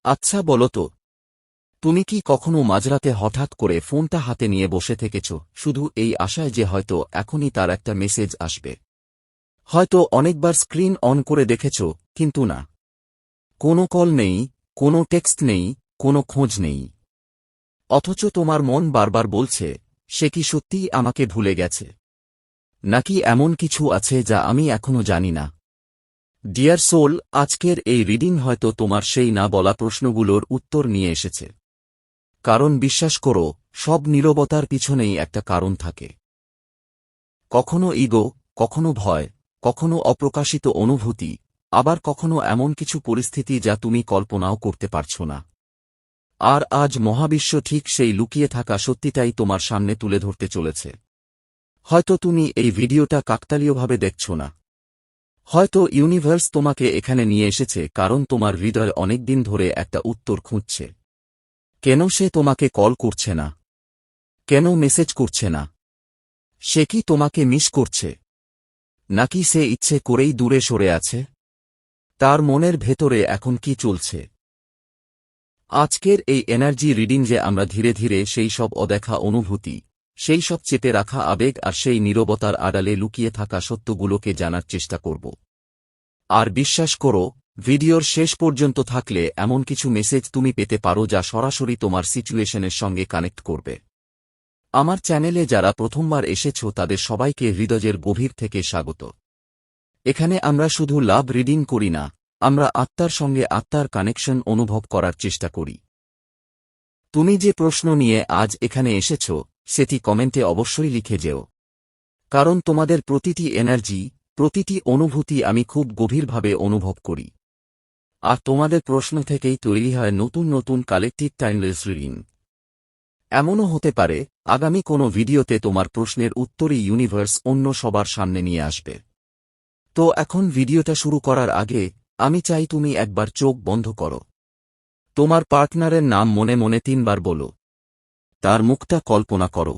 আচ্ছা বলো তো, তুমি কি কখনো মাঝরাতে হঠাৎ করে ফোনটা হাতে নিয়ে বসে থেকেছ, শুধু এই আশায় যে হয়তো এখনই তার একটা মেসেজ আসবে? হয়তো অনেকবার স্ক্রিন অন করে দেখেছ, কিন্তু না, কোনো কল নেই, কোনো টেক্সট নেই, কোনো খোঁজ নেই। অথচ তোমার মন বারবার বলছে, সে কি সত্যিই আমাকে ভুলে গেছে, নাকি এমন কিছু আছে যা আমি এখনো জানি না? ডিয়ার সোল, আজকের এই রিডিং হয়তো তোমার সেই না বলা প্রশ্নগুলোর উত্তর নিয়ে এসেছে। কারণ বিশ্বাস করো, সব নীরবতার পিছনেই একটা কারণ থাকে। কখনো ইগো, কখনো ভয়, কখনো অপ্রকাশিত অনুভূতি, আবার কখনো এমন কিছু পরিস্থিতি যা তুমি কল্পনাও করতে পারছ না। আর আজ মহাবিশ্ব ঠিক সেই লুকিয়ে থাকা সত্যিটাই তোমার সামনে তুলে ধরতে চলেছে। হয়তো তুমি এই ভিডিওটা কাকতালীয়ভাবে দেখছ না। হয়তো ইউনিভার্স তোমাকে এখানে নিয়ে এসেছে কারণ তোমার হৃদয় অনেকদিন ধরে একটা উত্তর খুঁজছে। কেন সে তোমাকে কল করছে না? কেন মেসেজ করছে না? সে কি তোমাকে মিস করছে, নাকি সে ইচ্ছে করেই দূরে সরে আছে? তার মনের ভেতরে এখন কি চলছে? আজকের এই এনার্জি রিডিং যে আমরা ধীরে ধীরে সেই সব অদেখা অনুভূতি, সেই সব চেপে রাখা আবেগ আর সেই নীরবতার আড়ালে লুকিয়ে থাকা সত্যগুলোকে জানার চেষ্টা করব। আর বিশ্বাস করো, ভিডিওর শেষ পর্যন্ত থাকলে এমন কিছু মেসেজ তুমি পেতে পারো যা সরাসরি তোমার সিচুয়েশনের সঙ্গে কানেক্ট করবে। আমার চ্যানেলে যারা প্রথমবার এসেছ তাদের সবাইকে হৃদয়ের গভীর থেকে স্বাগত। এখানে আমরা শুধু লাভ রিডিং করি না, আমরা আত্মার সঙ্গে আত্মার কানেকশন অনুভব করার চেষ্টা করি। তুমি যে প্রশ্ন নিয়ে আজ এখানে এসেছ, সেটি কমেন্টে অবশ্যই লিখে যেও। কারণ তোমাদের প্রতিটি এনার্জি, প্রতিটি অনুভূতি আমি খুব গভীরভাবে অনুভব করি। আর তোমাদের প্রশ্ন থেকেই তৈরি হয় নতুন নতুন কালেকটিভ টাইমলেস রিডিং। এমনও হতে পারে, আগামী কোনো ভিডিওতে তোমার প্রশ্নের উত্তরই ইউনিভার্স অন্য সবার সামনে নিয়ে আসবে। তো এখন ভিডিওটা শুরু করার আগে আমি চাই তুমি একবার চোখ বন্ধ করো। তোমার পার্টনারের নাম মনে মনে 3 বার বলো। তার মুখটা কল্পনা করো।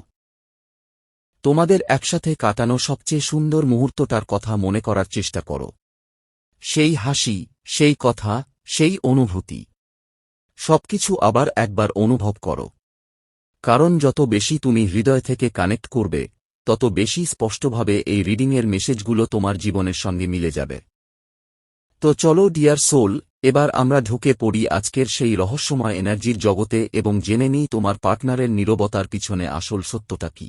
তোমাদের একসাথে কাটানো সবচেয়ে সুন্দর মুহূর্তটার কথা মনে করার চেষ্টা করো। সেই হাসি, সেই কথা, সেই অনুভূতি, সবকিছু আবার একবার অনুভব করো। কারণ যত বেশি তুমি হৃদয় থেকে কানেক্ট করবে, তত বেশি স্পষ্টভাবে এই রিডিংয়ের মেসেজগুলো তোমার জীবনের সঙ্গে মিলে যাবে। তো চলো ডিয়ার সোল, এবার আমরা ঢুকে পড়ি আজকের সেই রহস্যময় এনার্জির জগতে এবং জেনে নিই তোমার পার্টনারের নীরবতার পিছনে আসল সত্যটা কি।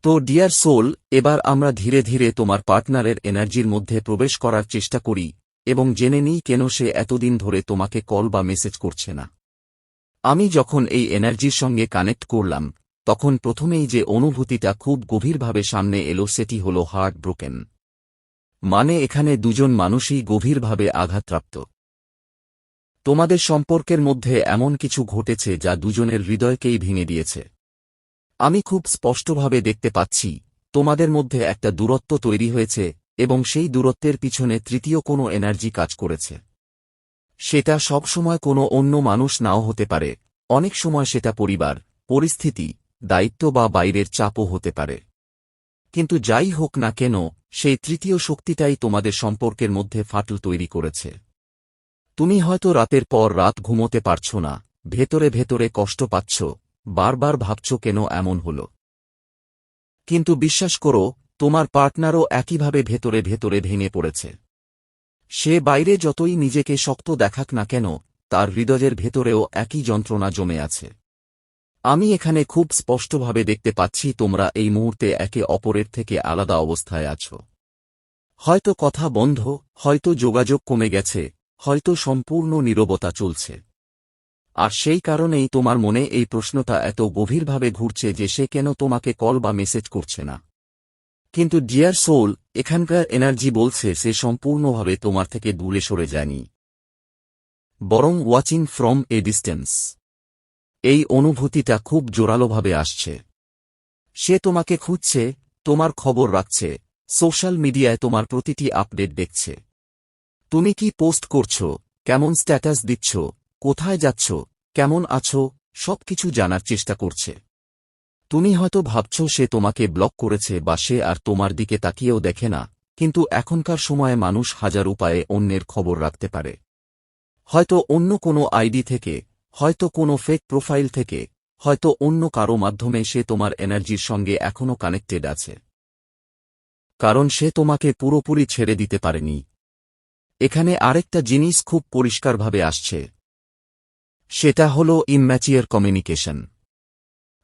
তো ডিয়ার সোল, এবার আমরা ধীরে ধীরে তোমার পার্টনারের এনার্জির মধ্যে প্রবেশ করার চেষ্টা করি এবং জেনে নিই কেন সে এতদিন ধরে তোমাকে কল বা মেসেজ করছে না। আমি যখন এই এনার্জির সঙ্গে কানেক্ট করলাম, তখন প্রথমেই যে অনুভূতিটা খুব গভীরভাবে সামনে এলো সেটি হল হার্ট ব্রোকেন। মানে এখানে দুজন মানুষই গভীরভাবে আঘাতপ্রাপ্ত। তোমাদের সম্পর্কের মধ্যে এমন কিছু ঘটেছে যা দুজনের হৃদয়কেই ভেঙে দিয়েছে। আমি খুব স্পষ্টভাবে দেখতে পাচ্ছি, তোমাদের মধ্যে একটা দূরত্ব তৈরি হয়েছে এবং সেই দূরত্বের পিছনে তৃতীয় কোনো এনার্জি কাজ করেছে। সেটা সবসময় কোনো অন্য মানুষ নাও হতে পারে, অনেক সময় সেটা পরিবার, পরিস্থিতি, দায়িত্ব বা বাইরের চাপও হতে পারে। কিন্তু যাই হোক না কেন, সেই তৃতীয় শক্তিটাই তোমাদের সম্পর্কের মধ্যে ফাটল তৈরি করেছে। তুমি হয়তো রাতের পর রাত ঘুমোতে পারছ না, ভেতরে ভেতরে কষ্ট পাচ্ছ, বারবার ভাবছ কেন এমন হল। কিন্তু বিশ্বাস করো, তোমার পার্টনারও একইভাবে ভেতরে ভেতরে ভেঙে পড়েছে। সে বাইরে যতই নিজেকে শক্ত দেখাক না কেন, তার হৃদয়ের ভেতরেও একই যন্ত্রণা জমে আছে। আমি এখানে খুব স্পষ্টভাবে দেখতে পাচ্ছি তোমরা এই মুহূর্তে একে অপরের থেকে আলাদা অবস্থায় আছো। হয়তো কথা বন্ধ, হয়তো যোগাযোগ কমে গেছে, হয়তো সম্পূর্ণ নীরবতা চলছে। আর সেই কারণেই তোমার মনে এই প্রশ্নটা এত গভীরভাবে ঘুরছে যে সে কেন তোমাকে কল বা মেসেজ করছে না। কিন্তু ডিয়ার সোল, এখানকার এনার্জি বলছে সে সম্পূর্ণভাবে তোমার থেকে দূরে সরে যায়নি, বরং ওয়াচিং ফ্রম এ ডিস্টেন্স। এই অনুভূতিটা খুব জোরালোভাবে আসছে। সে তোমাকে খুঁজছে, তোমার খবর রাখছে, সোশ্যাল মিডিয়ায় তোমার প্রতিটি আপডেট দেখছে। তুমি কি পোস্ট করছো, কেমন স্ট্যাটাস দিচ্ছ, কোথায় যাচ্ছ, কেমন আছো, সবকিছু জানার চেষ্টা করছে। তুমি হয়তো ভাবছ সে তোমাকে ব্লক করেছে বা সে আর তোমার দিকে তাকিয়েও দেখে না, কিন্তু এখনকার সময়ে মানুষ হাজার উপায়ে অন্যের খবর রাখতে পারে। হয়তো অন্য কোনো আইডি থেকে, হয়তো কোনো ফেক প্রোফাইল থেকে, হয়তো অন্য কারো মাধ্যমে সে তোমার এনার্জির সঙ্গে এখনও কানেক্টেড আছে। কারণ সে তোমাকে পুরোপুরি ছেড়ে দিতে পারেনি। এখানে আরেকটা জিনিস খুব পরিষ্কারভাবে আসছে, সেটা হলো ইম্যাচিওর কমিউনিকেশন।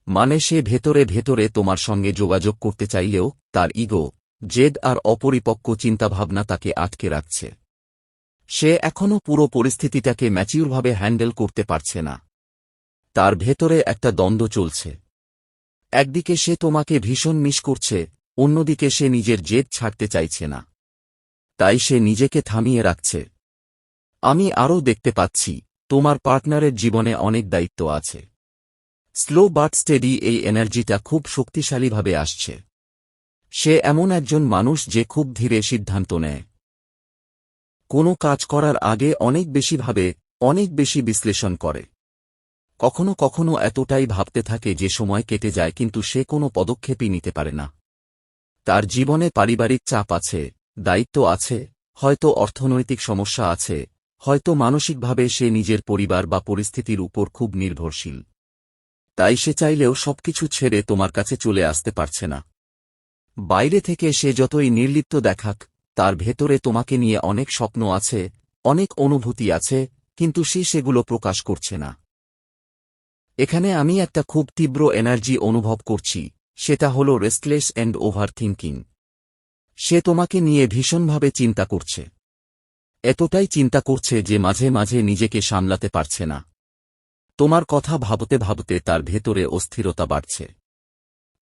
মানে সে ভেতরে ভেতরে তোমার সঙ্গে যোগাযোগ করতে চাইলেও তার ইগো, জেদ আর অপরিপক্ক চিন্তাভাবনা তাকে আটকে রাখছে। সে এখনও পুরো পরিস্থিতিটাকে ম্যাচিউরভাবে হ্যান্ডেল করতে পারছে না। তার ভেতরে একটা দ্বন্দ্ব চলছে। একদিকে সে তোমাকে ভীষণ মিস করছে, অন্যদিকে সে নিজের জেদ ছাড়তে চাইছে না। তাই সে নিজেকে থামিয়ে রাখছে। আমি আরও দেখতে পাচ্ছি, তোমার পার্টনারের জীবনে অনেক দায়িত্ব আছে। স্লো বাট স্টেডি এই এনার্জিটা খুব শক্তিশালীভাবে আসছে। সে এমন একজন মানুষ যে খুব ধীরে সিদ্ধান্ত নেয়। কোনো কাজ করার আগে অনেক বেশি ভাবে, অনেক বেশি বিশ্লেষণ করে। কখনো কখনো এতটাই ভাবতে থাকে যে সময় কেটে যায়, কিন্তু সে কোনো পদক্ষেপই নিতে পারে না। তার জীবনে পারিবারিক চাপ আছে, দায়িত্ব আছে, হয়তো অর্থনৈতিক সমস্যা আছে, হয়তো মানসিকভাবে সে নিজের পরিবার বা পরিস্থিতির উপর খুব নির্ভরশীল। তাই সে চাইলেও সবকিছু ছেড়ে তোমার কাছে চলে আসতে পারছে না। বাইরে থেকে সে যতই নির্লিপ্ত দেখাক, তার ভেতরে তোমাকে নিয়ে অনেক স্বপ্ন আছে, অনেক অনুভূতি আছে, কিন্তু সে সেগুলো প্রকাশ করছে না। এখানে আমি একটা খুব তীব্র এনার্জি অনুভব করছি, সেটা হলো রেস্টলেস অ্যান্ড ওভার থিঙ্কিং। সে তোমাকে নিয়ে ভীষণভাবে চিন্তা করছে। এতটাই চিন্তা করছে যে মাঝে মাঝে নিজেকে সামলাতে পারছে না। তোমার কথা ভাবতে ভাবতে তার ভেতরে অস্থিরতা বাড়ছে।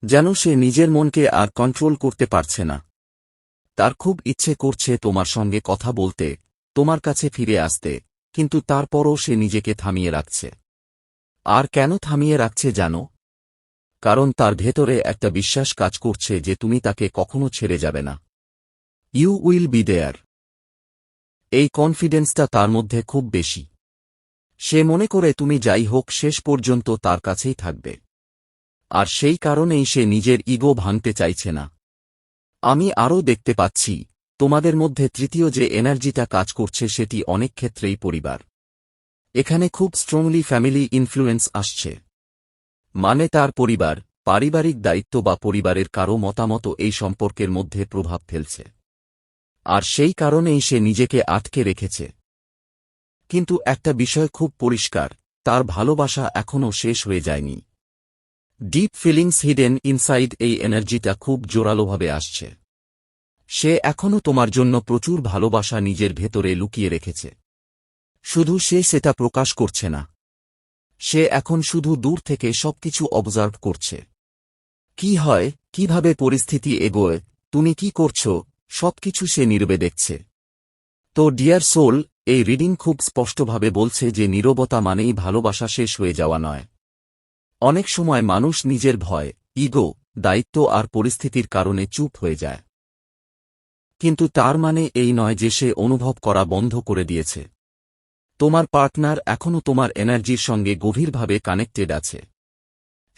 যেন সে নিজের মনকে আর কন্ট্রোল করতে পারছে না। তার খুব ইচ্ছে করছে তোমার সঙ্গে কথা বলতে, তোমার কাছে ফিরে আসতে, কিন্তু তারপরও সে নিজেকে থামিয়ে রাখছে। আর কেন থামিয়ে রাখছে জানো? কারণ তার ভেতরে একটা বিশ্বাস কাজ করছে যে তুমি তাকে কখনো ছেড়ে যাবে না। You will be there. এই কনফিডেন্সটা তার মধ্যে খুব বেশি। সে মনে করে তুমি যাই হোক শেষ পর্যন্ত তার কাছেই থাকবে। আর সেই কারণেই সে নিজের ইগো ভাঙতে চাইছে না। আমি আরও দেখতে পাচ্ছি, তোমাদের মধ্যে তৃতীয় যে এনার্জিটা কাজ করছে সেটি অনেক ক্ষেত্রেই পরিবার। এখানে খুব স্ট্রংলি ফ্যামিলি ইনফ্লুয়েন্স আসছে। মানে তার পরিবার, পারিবারিক দায়িত্ব বা পরিবারের কারো মতামত এই সম্পর্কের মধ্যে প্রভাব ফেলছে। আর সেই কারণেই সে নিজেকে আটকে রেখেছে। কিন্তু একটা বিষয় খুব পরিষ্কার, তার ভালোবাসা এখনও শেষ হয়ে যায়নি। ডিপ ফিলিংস হিডেন ইনসাইড এই এনার্জিটা খুব জোরালোভাবে আসছে। সে এখনও তোমার জন্য প্রচুর ভালোবাসা নিজের ভেতরে লুকিয়ে রেখেছে। শুধু সে সেটা প্রকাশ করছে না। সে এখন শুধু দূর থেকে সবকিছু অবজার্ভ করছে। কি হয়, কিভাবে পরিস্থিতি এগোয়, তুমি কি করছো, সবকিছু সে নীরবে দেখছে। তো ডিয়ার সোল, এই রিডিং খুব স্পষ্টভাবে বলছে যে নীরবতা মানেই ভালোবাসা শেষ হয়ে যাওয়া নয়। অনেক সময় মানুষ নিজের ভয়, ইগো, দায়িত্ব আর পরিস্থিতির কারণে চুপ হয়ে যায়। কিন্তু তার মানে এই নয় যে সে অনুভব করা বন্ধ করে দিয়েছে। তোমার পার্টনার এখনও তোমার এনার্জির সঙ্গে গভীরভাবে কানেক্টেড আছে।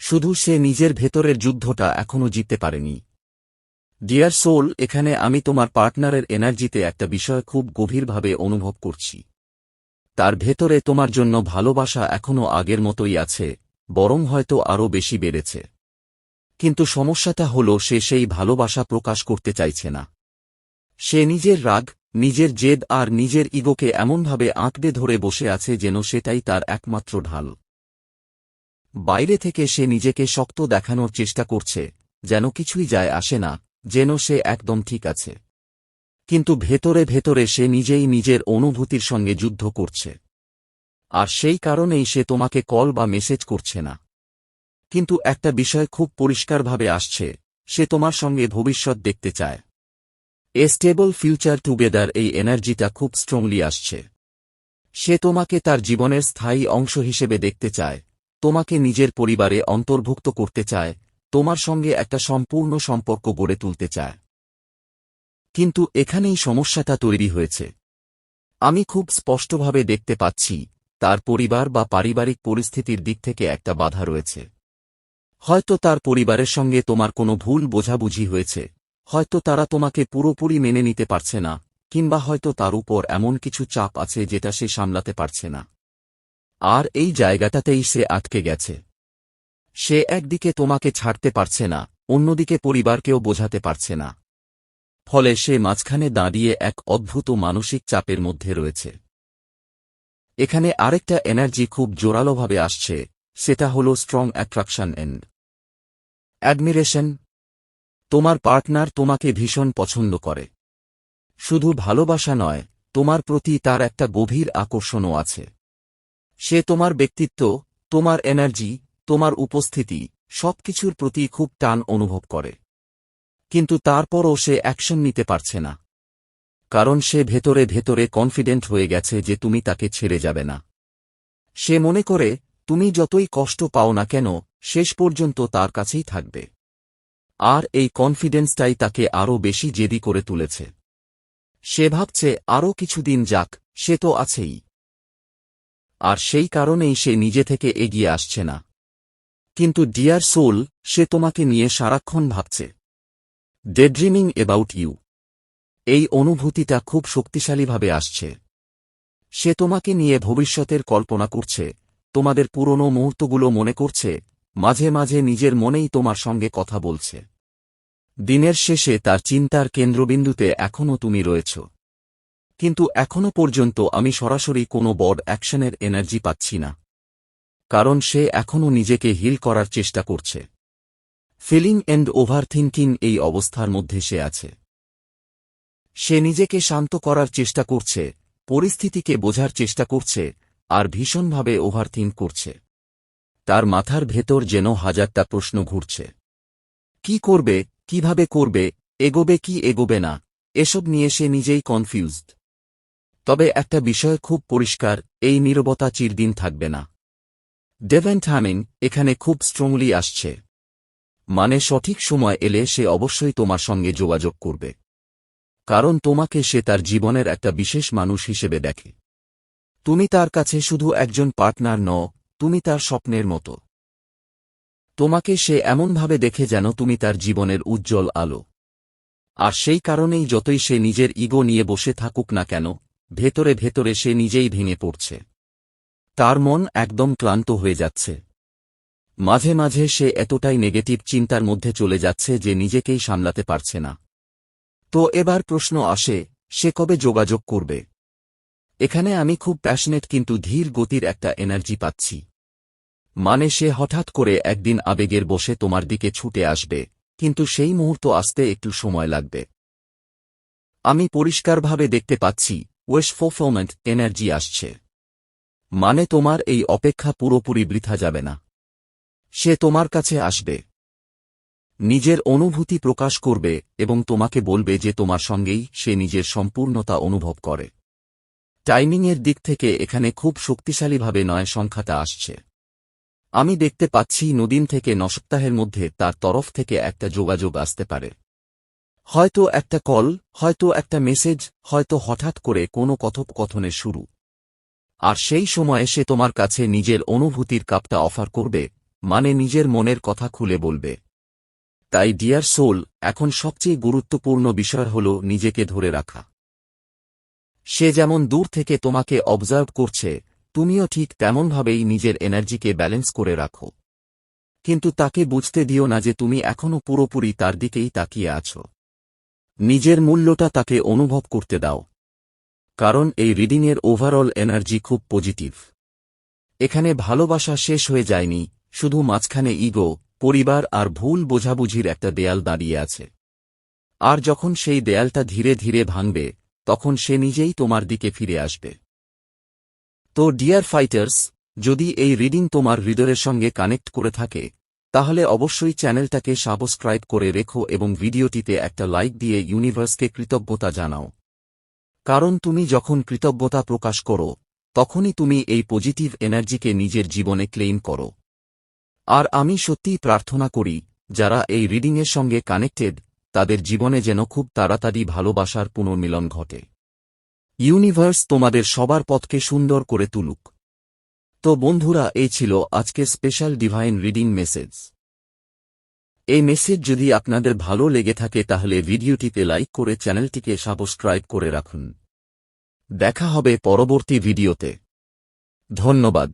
শুধু সে নিজের ভেতরের যুদ্ধটা এখনও জিততে পারেনি। ডিয়ার সোল, এখানে আমি তোমার পার্টনারের এনার্জিতে একটা বিষয় খুব গভীরভাবে অনুভব করছি। তার ভেতরে তোমার জন্য ভালোবাসা এখনও আগের মতোই আছে, বরং হয়তো আরও বেশি বেড়েছে। কিন্তু সমস্যাটা হলো সে সেই ভালোবাসা প্রকাশ করতে চাইছে না। সে নিজের রাগ, নিজের জেদ আর নিজের ইগোকে এমনভাবে আঁকড়ে ধরে বসে আছে যেন সেটাই তার একমাত্র ঢাল। বাইরে থেকে সে নিজেকে শক্ত দেখানোর চেষ্টা করছে, যেন কিছুই যায় আসে না, যেন সে একদম ঠিক আছে। কিন্তু ভেতরে ভেতরে সে নিজেই নিজের অনুভূতির সঙ্গে যুদ্ধ করছে। আর সেই কারণেই সে তোমাকে কল বা মেসেজ করছে না। কিন্তু একটা বিষয় খুব পরিষ্কারভাবে আসছে, সে তোমার সঙ্গে ভবিষ্যৎ দেখতে চায়। এ স্টেবল ফিউচার টুগেদার এই এনার্জিটা খুব স্ট্রংলি আসছে। সে তোমাকে তার জীবনের স্থায়ী অংশ হিসেবে দেখতে চায়, তোমাকে নিজের পরিবারে অন্তর্ভুক্ত করতে চায়, তোমার সঙ্গে একটা সম্পূর্ণ সম্পর্ক গড়ে তুলতে চায়। কিন্তু এখানেই সমস্যাটা তৈরি হয়েছে। আমি খুব স্পষ্টভাবে দেখতে পাচ্ছি, তার পরিবার বা পারিবারিক পরিস্থিতির দিক থেকে একটা বাধা রয়েছে। হয়তো তার পরিবারের সঙ্গে তোমার কোনো ভুল বোঝাবুঝি হয়েছে, হয়তো তারা তোমাকে পুরোপুরি মেনে নিতে পারছে না, কিংবা হয়তো তার উপর এমন কিছু চাপ আছে যেটা সে সামলাতে পারছে না। আর এই জায়গাটাতেই সে আটকে গেছে। সে একদিকে তোমাকে ছাড়তে পারছে না, অন্যদিকে পরিবারকেও বোঝাতে পারছে না। ফলে সে মাঝখানে দাঁড়িয়ে এক অদ্ভুত মানসিক চাপের মধ্যে রয়েছে। এখানে আরেকটা এনার্জি খুব জোরালোভাবে আসছে, সেটা হলো স্ট্রং অ্যাট্রাকশন এন্ড অ্যাডমিরেশন। তোমার পার্টনার তোমাকে ভীষণ পছন্দ করে। শুধু ভালোবাসা নয়, তোমার প্রতি তার একটা গভীর আকর্ষণও আছে। সে তোমার ব্যক্তিত্ব, তোমার এনার্জি, তোমার উপস্থিতি সবকিছুর প্রতি খুব টান অনুভব করে। কিন্তু তারপরও সে অ্যাকশন নিতে পারছে না। কারণ সে ভেতরে ভেতরে কনফিডেন্ট হয়ে গেছে যে তুমি তাকে ছেড়ে যাবে না। সে মনে করে তুমি যতই কষ্ট পাও না কেন, শেষ পর্যন্ত তার কাছেই থাকবে। আর এই কনফিডেন্সটাই তাকে আরও বেশি জেদি করে তুলেছে। সে ভাবছে আরও কিছুদিন যাক, সে তো আছেই। আর সেই কারণেই সে নিজে থেকে এগিয়ে আসছে না। কিন্তু ডিয়ার সোল, সে তোমাকে নিয়ে সারাক্ষণ ভাবছে। ডেড্রিমিং অ্যাবাউট ইউ। এই অনুভূতিটা খুব শক্তিশালীভাবে আসছে। সে তোমাকে নিয়ে ভবিষ্যতের কল্পনা করছে, তোমাদের পুরনো মুহূর্তগুলো মনে করছে, মাঝে মাঝে নিজের মনেই তোমার সঙ্গে কথা বলছে। দিনের শেষে তার চিন্তার কেন্দ্রবিন্দুতে এখনও তুমি রয়েছ। কিন্তু এখনও পর্যন্ত আমি সরাসরি কোনো বড় অ্যাকশনের এনার্জি পাচ্ছি না। কারণ সে এখনও নিজেকে হিল করার চেষ্টা করছে। ফিলিং এন্ড ওভারথিংকিং এই অবস্থার মধ্যে সে আছে। সে নিজেকে শান্ত করার চেষ্টা করছে, পরিস্থিতিকে বোঝার চেষ্টা করছে, আর ভীষণভাবে ওভারথিংক করছে। তার মাথার ভেতর যেন হাজারটা প্রশ্ন ঘুরছে। কি করবে, কিভাবে করবে, এগোবে কি এগোবে না, এসব নিয়ে সে নিজেই কনফিউজড। তবে একটা বিষয় খুব পরিষ্কার, এই নীরবতা চিরদিন থাকবে না। ডিভাইন টাইমিং এখানে খুব স্ট্রংলি আসছে। মানে সঠিক সময় এলে সে অবশ্যই তোমার সঙ্গে যোগাযোগ করবে। কারণ তোমাকে সে তার জীবনের একটা বিশেষ মানুষ হিসেবে দেখে। তুমি তার কাছে শুধু একজন পার্টনার নও, তুমি তার স্বপ্নের মতো। তোমাকে সে এমনভাবে দেখে যেন তুমি তার জীবনের উজ্জ্বল আলো। আর সেই কারণেই যতই সে নিজের ইগো নিয়ে বসে থাকুক না কেন, ভেতরে ভেতরে সে নিজেই ভেঙে পড়ছে। তার মন একদম ক্লান্ত হয়ে যাচ্ছে। মাঝে মাঝে সে এতটাই নেগেটিভ চিন্তার মধ্যে চলে যাচ্ছে যে নিজেকেই সামলাতে পারছে না। তো এবার প্রশ্ন আসে, সে কবে যোগাযোগ করবে? এখানে আমি খুব প্যাশনেট কিন্তু ধীর গতির একটা এনার্জি পাচ্ছি। মানে সে হঠাৎ করে একদিন আবেগের বশে তোমার দিকে ছুটে আসবে, কিন্তু সেই মুহূর্ত আসতে একটু সময় লাগবে। আমি পরিষ্কারভাবে দেখতে পাচ্ছি উইশ ফুলফিলমেন্ট এনার্জি আসছে। মানে তোমার এই অপেক্ষা পুরোপুরি বৃথা যাবে না। সে তোমার কাছে আসবে, নিজের অনুভূতি প্রকাশ করবে এবং তোমাকে বলবে যে তোমার সঙ্গেই সে নিজের সম্পূর্ণতা অনুভব করে। টাইমিংয়ের দিক থেকে এখানে খুব শক্তিশালীভাবে ৯ সংখ্যাটা আসছে। আমি দেখতে পাচ্ছি ৯ দিন থেকে ৯ সপ্তাহের মধ্যে তার তরফ থেকে একটা যোগাযোগ আসতে পারে। হয়তো একটা কল, হয়তো একটা মেসেজ, হয়তো হঠাৎ করে কোনো কথোপকথনের শুরু। আর সেই সময়ে সে তোমার কাছে নিজের অনুভূতির কাপটা অফার করবে, মানে নিজের মনের কথা খুলে বলবে। তাই ডিয়ার সোল, এখন সবচেয়ে গুরুত্বপূর্ণ বিষয় হল নিজেকে ধরে রাখা। সে যেমন দূর থেকে তোমাকে অবজার্ভ করছে, তুমিও ঠিক তেমনভাবেই নিজের এনার্জিকে ব্যালেন্স করে রাখো। কিন্তু তাকে বুঝতে দিও না যে তুমি এখনও পুরোপুরি তার দিকেই তাকিয়ে আছো। নিজের মূল্যটা তাকে অনুভব করতে দাও। কারণ এই রিডিংয়ের ওভারঅল এনার্জি খুব পজিটিভ। এখানে ভালোবাসা শেষ হয়ে যায়নি, শুধু মাঝখানে ইগো, পরিবার আর ভুল বোঝাবুঝির একটা দেয়াল দাঁড়িয়ে আছে। আর যখন সেই দেয়ালটা ধীরে ধীরে ভাঙবে, তখন সে নিজেই তোমার দিকে ফিরে আসবে। তো ডিয়ার ফাইটার্স, যদি এই রিডিং তোমার হৃদয়ের সঙ্গে কানেক্ট করে থাকে, তাহলে অবশ্যই চ্যানেলটাকে সাবস্ক্রাইব করে রেখো এবং ভিডিওটিতে একটা লাইক দিয়ে ইউনিভার্সকে কৃতজ্ঞতা জানাও। কারণ তুমি যখন কৃতজ্ঞতা প্রকাশ করো, তখনই তুমি এই পজিটিভ এনার্জিকে নিজের জীবনে ক্লেইম করো। আর আমি সত্যিই প্রার্থনা করি, যারা এই রিডিংয়ের সঙ্গে কানেক্টেড, তাদের জীবনে যেন খুব তাড়াতাড়ি ভালোবাসার পুনর্মিলন ঘটে। ইউনিভার্স তোমাদের সবার পথকে সুন্দর করে তুলুক। তো বন্ধুরা, এই ছিল আজকের স্পেশাল ডিভাইন রিডিং মেসেজ। এই মেসেজ যদি আপনাদের ভালো লেগে থাকে তাহলে ভিডিওটিতে লাইক করে চ্যানেলটিকে সাবস্ক্রাইব করে রাখুন। দেখা হবে পরবর্তী ভিডিওতে। ধন্যবাদ।